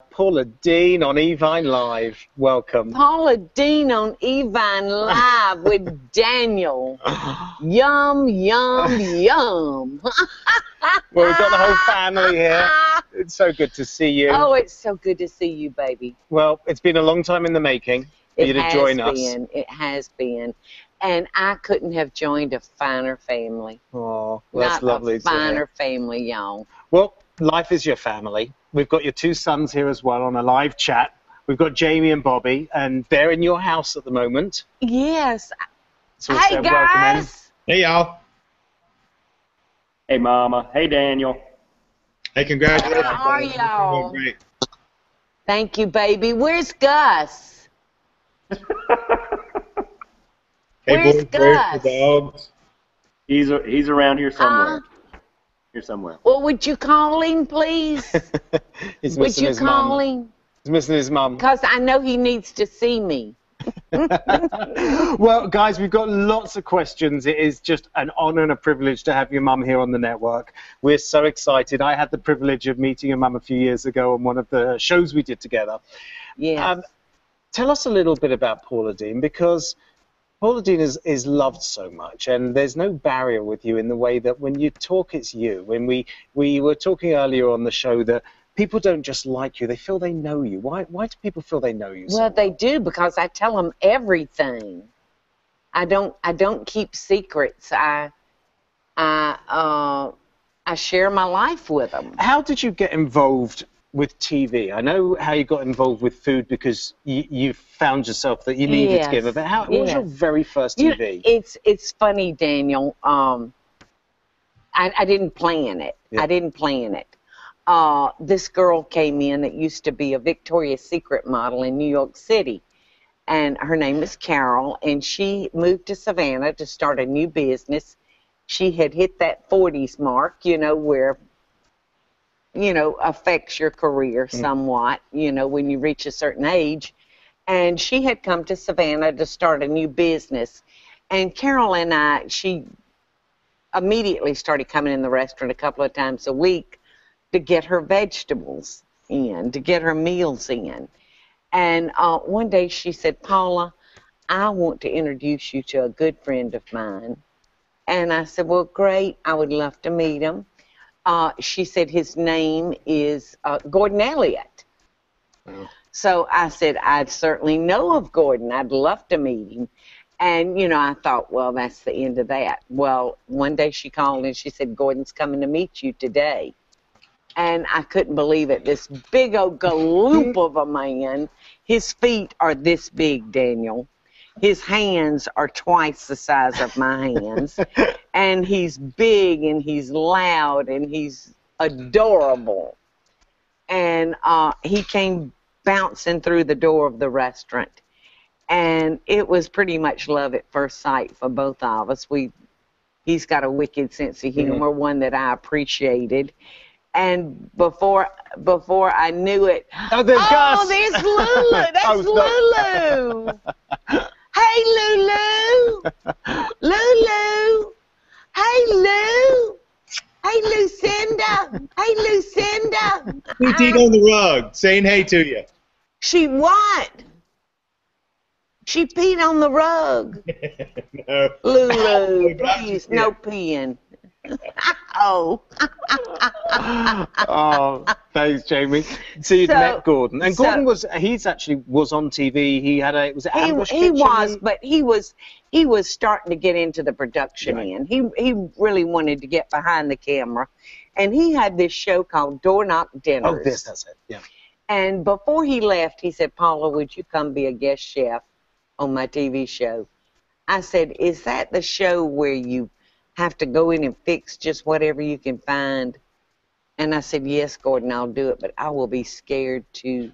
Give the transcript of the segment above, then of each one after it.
Paula Deen on EVINE Live. Welcome. Paula Deen on EVINE Live with Daniel. Yum, yum, yum. Well, we've got the whole family here. It's so good to see you. Oh, it's so good to see you, baby. Well, it's been a long time in the making for you to join us. It has been. And I couldn't have joined a finer family. Oh, well, that's lovely to hear. Not a finer family, y'all. Well, life is your family. We've got your two sons here as well on a live chat. We've got Jamie and Bobby, and they're in your house at the moment. Yes. So hey, guys. Hey, y'all. Hey, Mama. Hey, Daniel. Hey, congratulations. How are y'all? Great. Thank you, baby. Where's Gus? Hey, Where's boys, Gus? where's the dogs? He's around here somewhere. Here somewhere. Well, would you call him, please? He's Would missing you his call mum. him? He's missing his mum. Because I know he needs to see me. Well, guys, we've got lots of questions. It is just an honor and a privilege to have your mum here on the network. We're so excited. I had the privilege of meeting your mum a few years ago on one of the shows we did together. Yes. Tell us a little bit about Paula Deen, because Paula Deen is loved so much, and there's no barrier with you in the way that when you talk, it's you. When we were talking earlier on the show that people don't just like you, they feel they know you. Why do people feel they know you so Well, they do, because I tell them everything. I don't keep secrets. I share my life with them. How did you get involved with TV? I know how you got involved with food because you found yourself that you needed to give it. But what was your very first TV? It's funny, Daniel. I didn't plan it. Yeah. I didn't plan it. This girl came in that used to be a Victoria's Secret model in New York City, and her name is Carol, and she moved to Savannah to start a new business. She had hit that 40s mark, where affects your career somewhat, when you reach a certain age. And she had come to Savannah to start a new business. And Carol and she immediately started coming in the restaurant a couple of times a week to get her vegetables in, to get her meals in. And one day she said, Paula, I want to introduce you to a good friend of mine. And I said, well, great, I would love to meet him. She said his name is Gordon Elliott. Oh. So I said, I'd certainly know of Gordon. I'd love to meet him. And, I thought, well, that's the end of that. Well, one day she called and she said, Gordon's coming to meet you today. And I couldn't believe it. This big old galoop of a man. His feet are this big, Daniel. His hands are twice the size of my hands. And he's big, and he's loud, and he's adorable. And he came bouncing through the door of the restaurant. And it was pretty much love at first sight for both of us. He's got a wicked sense of humor, one that I appreciated. And before I knew it, There's Gus. There's Lulu. That's Lulu. Hey, Lulu. Lulu. Hey, Lou. Hey, Lucinda. Hey, Lucinda. Who's eating on the rug, saying hey to you? She what? She peed on the rug. No. Lulu, please, no peeing. Oh. Oh, thanks, Jamie. So you'd met Gordon, and Gordon was on TV. He had was it Ambush Kitchen? He was, but he was starting to get into the production end. He really wanted to get behind the camera, and he had this show called Door Knock Dinners. Oh, that's it. Yeah. And before he left, he said, Paula, would you come be a guest chef on my TV show? I said, is that the show where you have to go in and fix just whatever you can find? And I said, yes, Gordon, I'll do it, but I will be scared to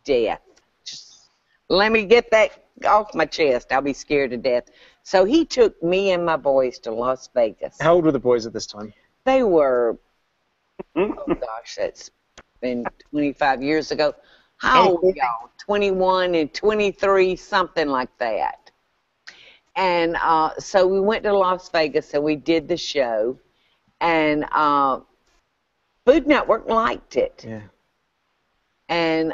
death. Just let me get that off my chest. I'll be scared to death. So he took me and my boys to Las Vegas. How old were the boys at this time? They were, oh gosh, that's been 25 years ago. How old are y'all? 21 and 23, something like that. And so we went to Las Vegas and we did the show, and Food Network liked it. Yeah. And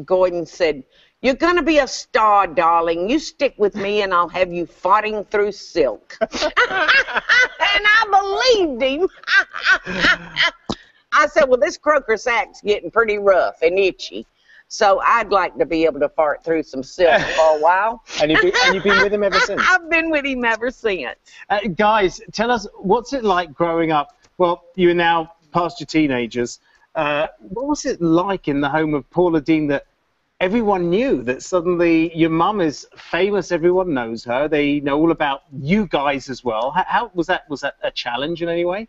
Gordon said, "You're going to be a star, darling. You stick with me and I'll have you fighting through silk." And I believed him. I said, "Well, this croaker sack's getting pretty rough and itchy, so I'd like to be able to fart through some silk for a while." And you've been with him ever since? I've been with him ever since. Guys, tell us, what's it like growing up? Well, you are now past your teenagers. What was it like in the home of Paula Deen that everyone knew, that suddenly your mum is famous, everyone knows her, they know all about you guys as well? How was that a challenge in any way?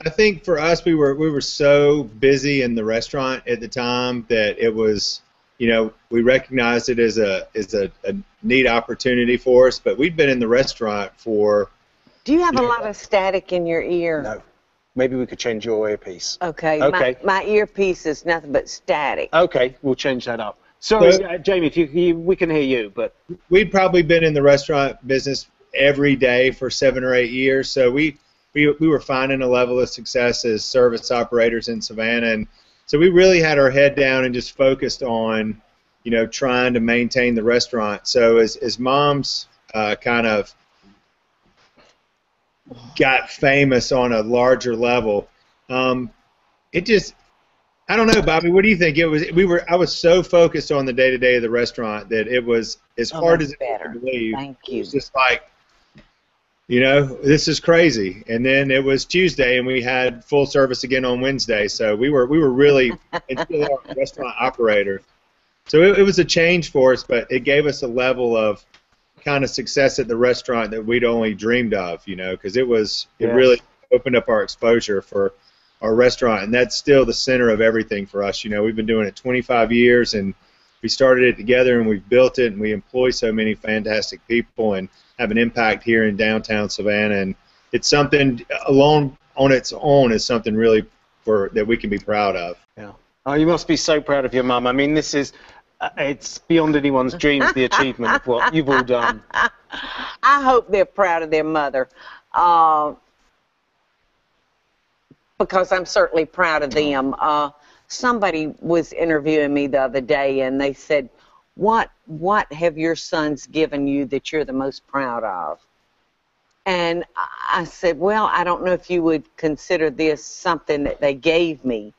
I think for us, we were so busy in the restaurant at the time that it was, we recognized it as a neat opportunity for us. But we'd been in the restaurant for. Do you have a lot of static in your ear? No. Maybe we could change your earpiece. Okay. Okay. My earpiece is nothing but static. Okay, we'll change that up. Sorry, Jamie, if we can hear you, but We'd probably been in the restaurant business every day for 7 or 8 years, so we were finding a level of success as service operators in Savannah, and so we really had our head down and just focused on, trying to maintain the restaurant. So as Mom's kind of got famous on a larger level, it just, I don't know, Bobby, what do you think? I was so focused on the day-to-day of the restaurant that it was as hard as it was to believe. Thank you. It was just like, this is crazy. And then it was Tuesday, and we had full service again on Wednesday. So we were really still our restaurant operators. So it was a change for us, but it gave us a level of kind of success at the restaurant that we'd only dreamed of, because it really opened up our exposure for our restaurant, and that's still the center of everything for us. We've been doing it 25 years, and we started it together, and we've built it, and we employ so many fantastic people and have an impact here in downtown Savannah, and it's something alone on its own is something really that we can be proud of. Yeah. Oh, you must be so proud of your mum. I mean, this is it's beyond anyone's dreams, the achievement of what you've all done. I hope they're proud of their mother, because I'm certainly proud of them. Somebody was interviewing me the other day, and they said, what have your sons given you that you're the most proud of? And I said, well, I don't know if you would consider this something that they gave me,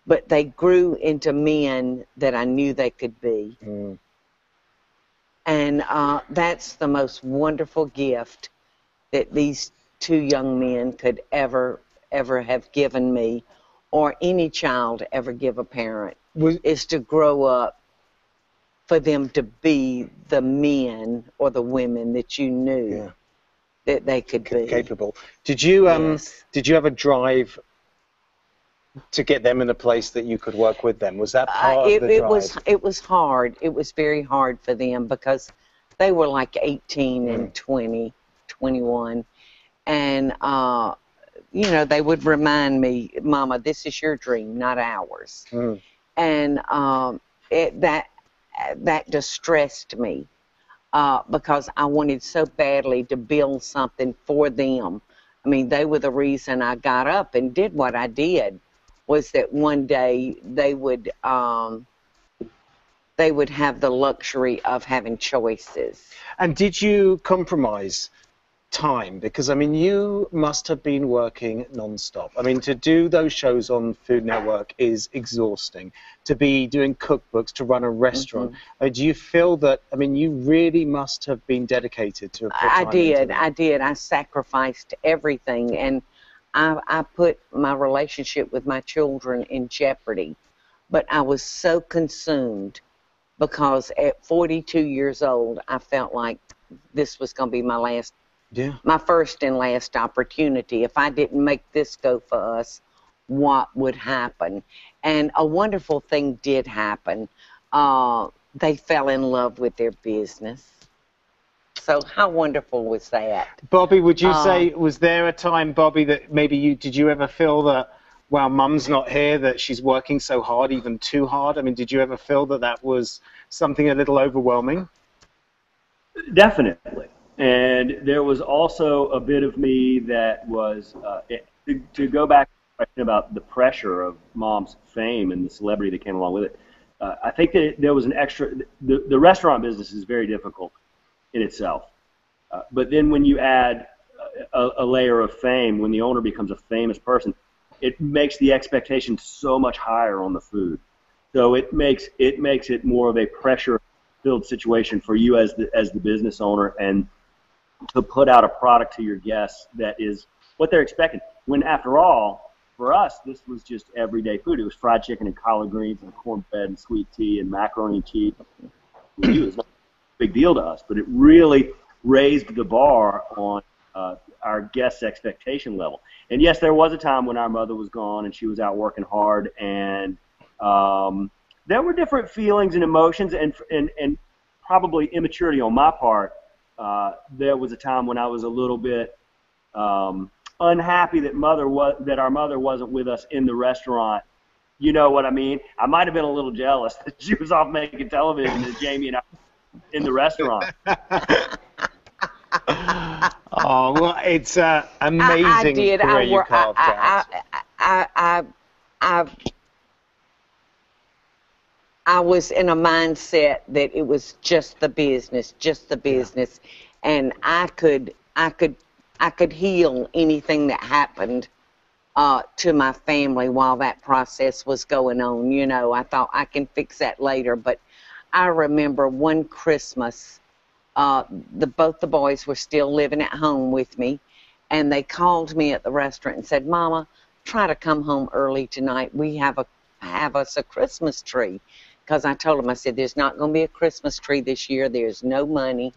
but they grew into men that I knew they could be. Mm. And that's the most wonderful gift that these two young men could ever have given me, or any child ever give a parent, is to grow up for them to be the men or the women that you knew that they could be. Capable. Did you have a drive to get them in a place that you could work with them? Was that part of the drive? It was hard. It was very hard for them because they were like 18 and 20, 21. And, they would remind me, Mama, this is your dream, not ours. Mm. And that distressed me because I wanted so badly to build something for them. I mean, they were the reason I got up and did what I did, was that one day they would have the luxury of having choices. And did you compromise time? Because, I mean, you must have been working non-stop. I mean, to do those shows on Food Network is exhausting. To be doing cookbooks, to run a restaurant. Mm-hmm. Do you feel that, I mean, you really must have been dedicated to it? I did. I sacrificed everything, and I put my relationship with my children in jeopardy. But I was so consumed because at 42 years old, I felt like this was going to be my first and last opportunity. If I didn't make this go for us, what would happen? And a wonderful thing did happen. They fell in love with their business. So how wonderful was that? Bobby, would you say, was there a time, Bobby, that maybe did you ever feel that, well, Mum's not here, that she's working so hard, even too hard? I mean, did you ever feel that was something a little overwhelming? Definitely. And there was also a bit of me that was, to go back question about the pressure of Mom's fame and the celebrity that came along with it. I think that there was an extra. The restaurant business is very difficult in itself, but then when you add a layer of fame, when the owner becomes a famous person, it makes the expectation so much higher on the food. So it makes it more of a pressure-filled situation for you as the business owner, and to put out a product to your guests that is what they're expecting. When after all, for us, this was just everyday food. It was fried chicken and collard greens and cornbread and sweet tea and macaroni and cheese. It was not a big deal to us, but it really raised the bar on our guests' expectation level. And yes, there was a time when our mother was gone and she was out working hard, and there were different feelings and emotions and probably immaturity on my part. There was a time when I was a little bit unhappy that our mother wasn't with us in the restaurant. You know what I mean? I might have been a little jealous that she was off making television and Jamie and I in the restaurant. Oh, well, it's amazing career you carved out. I was in a mindset that it was just the business, and I could heal anything that happened to my family while that process was going on. You know, I thought I can fix that later, but I remember one Christmas, both the boys were still living at home with me, and they called me at the restaurant and said, "Mama, try to come home early tonight. We have us a Christmas tree." Because I told them, I said, "There's not going to be a Christmas tree this year. There's no money,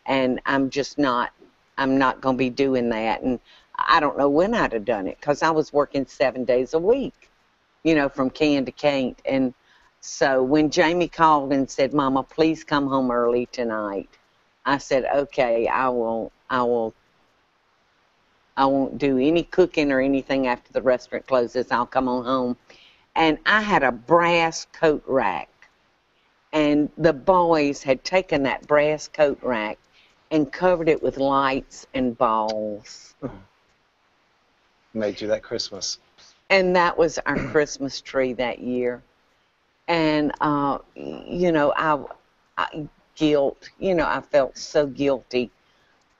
and I'm not going to be doing that." And I don't know when I'd have done it, because I was working 7 days a week, you know, from can to can't. And so when Jamie called and said, "Mama, please come home early tonight," I said, "Okay, I won't do any cooking or anything after the restaurant closes. I'll come on home." And I had a brass coat rack, and the boys had taken that brass coat rack and covered it with lights and balls. Made you that Christmas. And that was our Christmas tree that year. And, you know, I felt so guilty.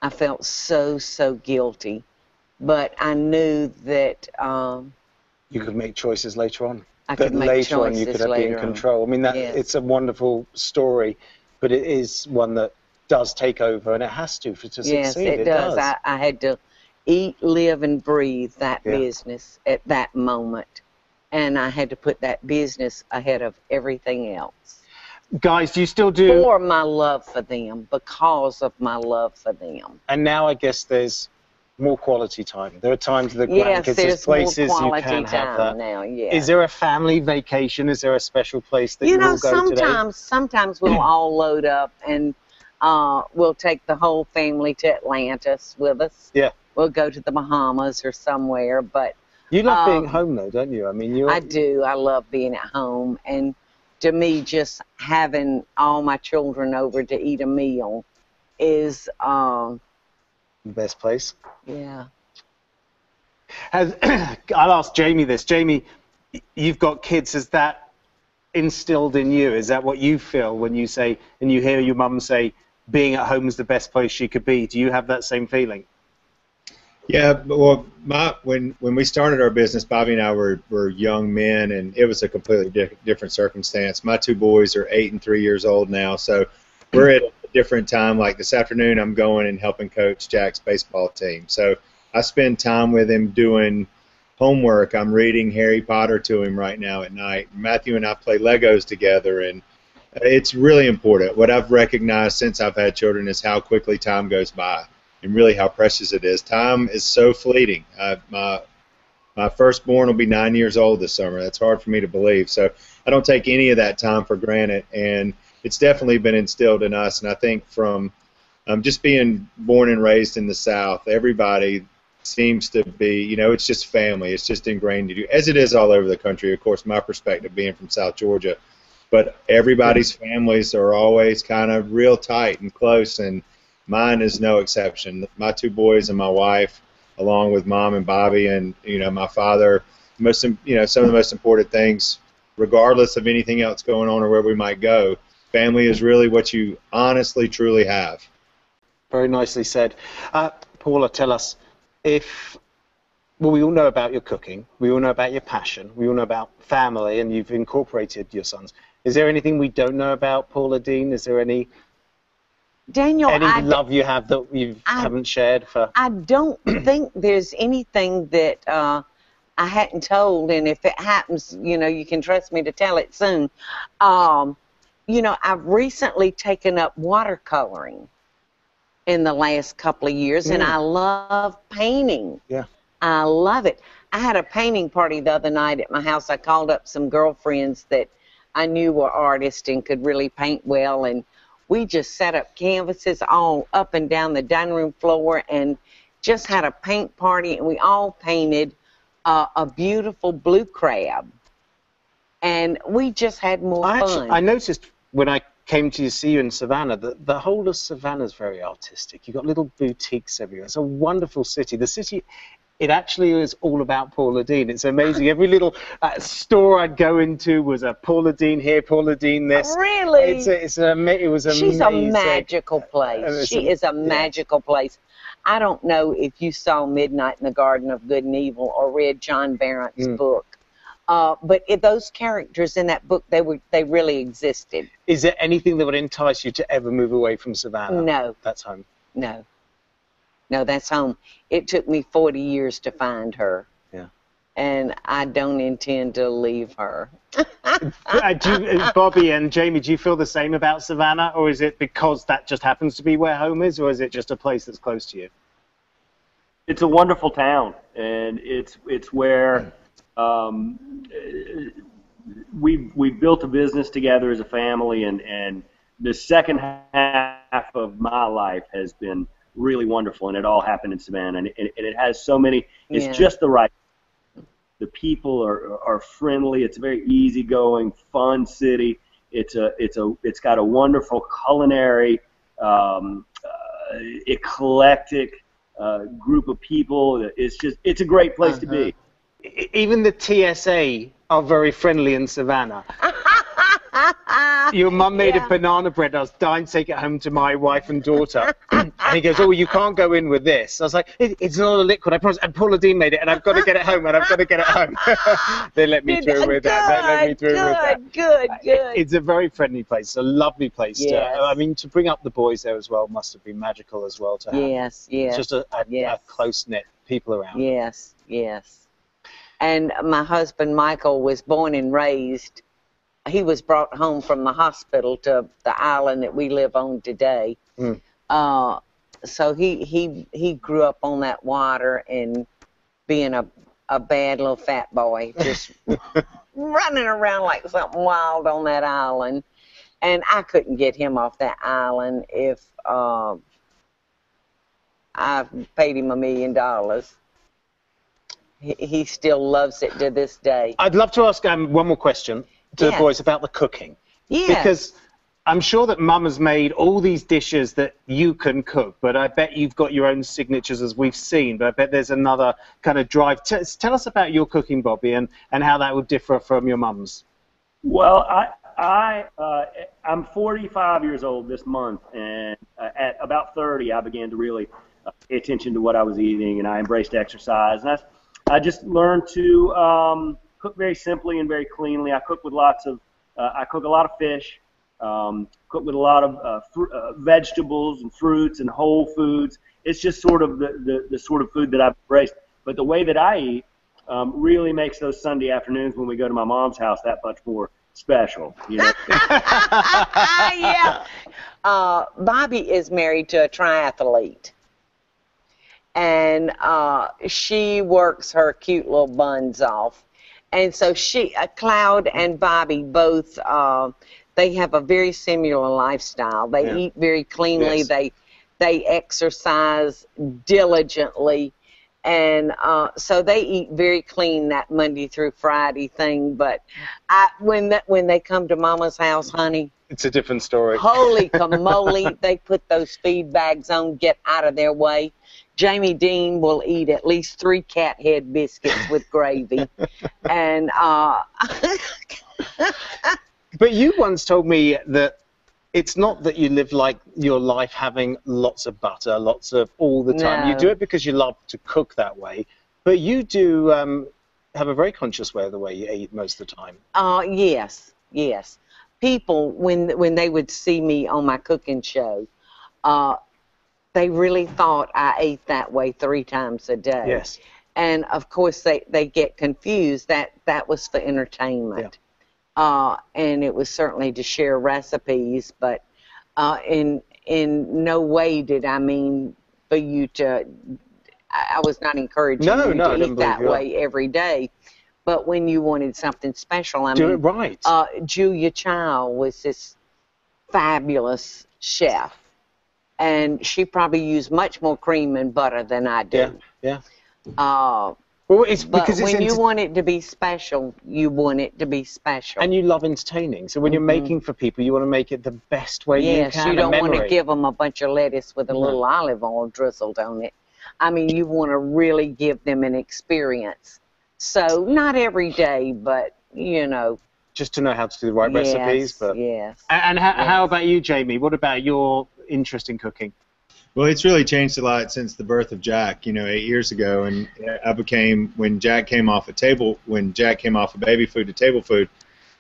I felt so guilty. But I knew that you could make choices later on. I could make later on choices you could be in control. I mean, Yes. it's a wonderful story, but it is one that does take over, and it has to succeed. Yes, it does. I had to eat, live, and breathe that business at that moment, and I had to put that business ahead of everything else. Guys, do you still do? For my love for them, because of my love for them. And now I guess there's more quality time. There are times with the grandkids, there's places more you can have that. Now, yeah. Is there a family vacation? Is there a special place that you all go today? Sometimes we'll all load up and we'll take the whole family to Atlantis with us. Yeah. We'll go to the Bahamas or somewhere, but you love being home though, don't you? I mean, I do. I love being at home, and to me, just having all my children over to eat a meal is the best place. Yeah. I'll ask Jamie this. Jamie, you've got kids. Is that instilled in you? Is that what you feel when you say, and you hear your mum say, being at home is the best place she could be? Do you have that same feeling? Yeah, well, when we started our business, Bobby and I were young men, and it was a completely different circumstance. My two boys are 8 and 3 years old now, so we're at a different time. Like this afternoon, I'm going and helping coach Jack's baseball team. So I spend time with him doing homework. I'm reading Harry Potter to him right now at night. Matthew and I play Legos together, and it's really important. What I've recognized since I've had children is how quickly time goes by, and really how precious it is. Time is so fleeting. My firstborn will be 9 years old this summer. That's hard for me to believe. So I don't take any of that time for granted, and it's definitely been instilled in us. And I think from just being born and raised in the South, everybody seems to be, you know, it's just family. It's just ingrained in you, as it is all over the country. Of course, my perspective being from South Georgia, but everybody's families are always kind of real tight and close, and mine is no exception. My two boys and my wife, along with Mom and Bobby and, you know, my father, some of the most important things, regardless of anything else going on or where we might go. Family is really what you honestly, truly have. Very nicely said. Paula, tell us, well, we all know about your cooking, we all know about your passion, we all know about family, and you've incorporated your sons. Is there anything we don't know about Paula Deen? Is there any love you have that you haven't shared for? I don't think there's anything that I hadn't told, and if it happens, you can trust me to tell it soon. I've recently taken up watercoloring in the last couple of years, and I love painting. Yeah. I love it. I had a painting party the other night at my house. I called up some girlfriends that I knew were artists and could really paint well, and we just set up canvases all up and down the dining room floor and just had a paint party, and we all painted a beautiful blue crab, and we just had more fun. I noticed when I came to see you in Savannah that the whole of Savannah is very artistic. You've got little boutiques everywhere. It's a wonderful city. The city, it actually is all about Paula Deen. It's amazing. Every little store I'd go into was a Paula Deen here, Paula Deen this. Really? It was amazing. She's a magical place. She is a magical place. I don't know if you saw Midnight in the Garden of Good and Evil or read John Barrett's book. But those characters in that book, they really existed. Is there anything that would entice you to ever move away from Savannah? No. That's home. No, that's home. It took me 40 years to find her. Yeah. And I don't intend to leave her. Bobby and Jamie, do you feel the same about Savannah, or is it because that just happens to be where home is, or is it just a place that's close to you? It's a wonderful town, and it's where we built a business together as a family, and the second half of my life has been really wonderful, and it all happened in Savannah, and it has so many. It's just the right. The people are friendly. It's a very easygoing, fun city. It's got a wonderful culinary, eclectic group of people. It's a great place to be. Even the TSA are very friendly in Savannah. Your mum made a banana bread. I was dying to take it home to my wife and daughter. And he goes, "Oh, you can't go in with this." I was like, "It's not a liquid, I promise." And Paula Deen made it, and I've got to get it home, and I've got to get it home. They let me through with that. Good. It's a very friendly place. It's a lovely place. Yes. I mean, to bring up the boys there as well must have been magical as well to have. Yes. Just a close-knit people around. Yes. And my husband, Michael, was born and raised. He was brought home from the hospital to the island that we live on today. So he grew up on that water and being a bad little fat boy, just running around like something wild on that island. And I couldn't get him off that island if I paid him $1 million. He still loves it to this day. I'd love to ask one more question to the boys about the cooking. Yes. Because I'm sure that Mum has made all these dishes that you can cook, but I bet you've got your own signatures as we've seen, but I bet there's another kind of drive. Tell us about your cooking, Bobby, and how that would differ from your mum's. Well, I'm 45 years old this month, and at about 30, I began to really pay attention to what I was eating, and I embraced exercise. And I just learned to cook very simply and very cleanly. I cook with I cook a lot of fish, cook with a lot of vegetables and fruits and whole foods. It's just sort of the sort of food that I've embraced. But the way that I eat really makes those Sunday afternoons when we go to my mom's house that much more special. Yeah. Bobby is married to a triathlete. And she works her cute little buns off. And so Cloud and Bobby both, they have a very similar lifestyle. They eat very cleanly. Yes. They exercise diligently. And so they eat very clean that Monday through Friday thing. But when they come to Mama's house, honey, it's a different story. Holy camole, they put those feed bags on, get out of their way. Jamie Dean will eat at least 3 cat head biscuits with gravy. And But you once told me that it's not that you live like your life having lots of butter, lots of all the time. No. You do it because you love to cook that way. But you do have a very conscious way of the way you eat most of the time. Yes, yes. People, when they would see me on my cooking show, they really thought I ate that way 3 times a day. Yes. And of course they get confused that was for entertainment. Yeah. And it was certainly to share recipes, but in no way did I mean for you to. I was not encouraging you to eat that way every day. But when you wanted something special, I do mean, it right. Julia Child was this fabulous chef, and she probably used much more cream and butter than I do. Yeah. Well, it's because when you want it to be special, you want it to be special. And you love entertaining. So when you're making for people, you want to make it the best way you can. Yes, you don't want to give them a bunch of lettuce with a little olive oil drizzled on it. I mean, you want to really give them an experience. So not every day, but, you know. Just to know how to do the right recipes. But... Yes. And how about you, Jamie? What about your interest in cooking? Well, it's really changed a lot since the birth of Jack, 8 years ago, and when Jack came off of baby food to table food,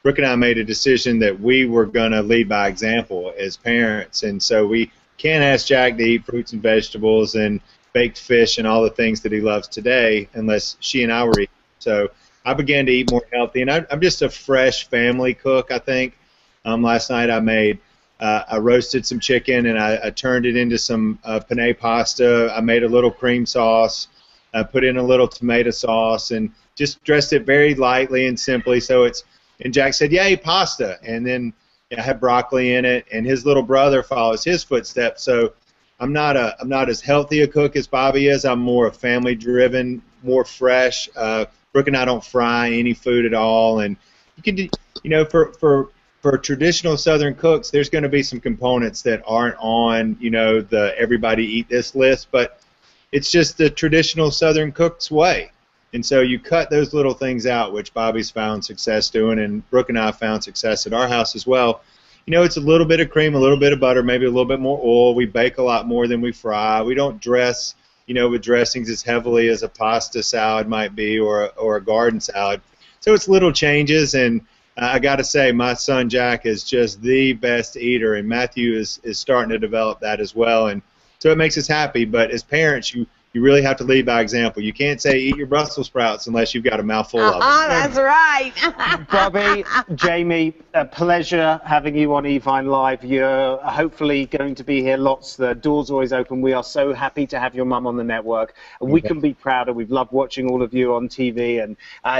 Brooke and I made a decision that we were going to lead by example as parents, and so we can't ask Jack to eat fruits and vegetables and baked fish and all the things that he loves today unless she and I were eating. So I began to eat more healthy, and I'm just a fresh family cook, I think. Last night I roasted some chicken and I turned it into some penne pasta. I made a little cream sauce. I put in a little tomato sauce and just dressed it very lightly and simply. And Jack said, "Yay, pasta!" And then I had broccoli in it. And his little brother follows his footsteps. So I'm not as healthy a cook as Bobby is. I'm more family driven, more fresh. Brooke and I don't fry any food at all. And you can do, for traditional Southern cooks, there's going to be some components that aren't on, the everybody eat this list, but it's just the traditional Southern cook's way. And so you cut those little things out, which Bobby's found success doing, and Brooke and I found success at our house as well. It's a little bit of cream, a little bit of butter, maybe a little bit more oil. We bake a lot more than we fry. We don't dress, with dressings as heavily as a pasta salad might be or a garden salad. So it's little changes, and I got to say, my son Jack is just the best eater, and Matthew is starting to develop that as well, and so it makes us happy. But as parents, you really have to lead by example. You can't say eat your Brussels sprouts unless you've got a mouthful of them. That's right. Bobby, Jamie, a pleasure having you on EVINE Live. You're hopefully going to be here lots. The door's always open. We are so happy to have your mum on the network. We can be prouder. We've loved watching all of you on TV, and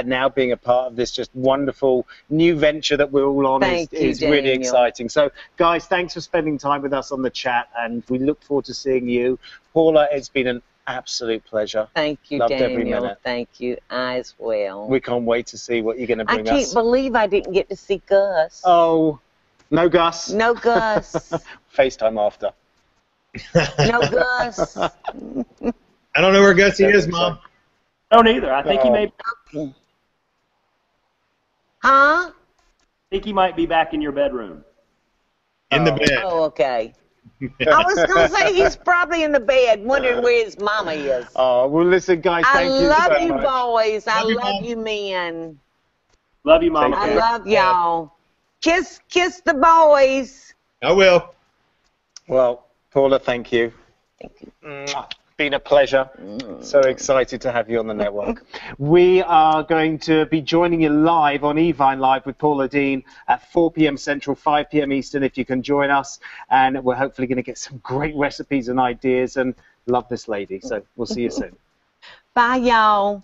now being a part of this just wonderful new venture that we're all on is really exciting. So, guys, thanks for spending time with us on the chat, and we look forward to seeing you. Paula, it's been an absolute pleasure. Thank you, Loved Daniel. every minute. Thank you. I as well. We can't wait to see what you're going to bring us. I can't believe I didn't get to see Gus. Oh, no Gus. No Gus. FaceTime after. No Gus. I don't know where Gussie is, Mom. I don't either. I think he may. Huh? I think he might be back in your bedroom. In the bed. Oh, okay. I was going to say he's probably in the bed wondering where his mama is. Oh, well, listen, guys, thank you so much. I love you, boys. I love you, men. Love you, Mama. I love y'all. Kiss the boys. I will. Well, Paula, thank you. Thank you. Been a pleasure. So excited to have you on the network. We are going to be joining you live on EVINE Live with Paula Deen at 4 p.m. Central, 5 p.m. Eastern, if you can join us. And we're hopefully going to get some great recipes and ideas, and love this lady. So we'll see you soon. Bye, y'all.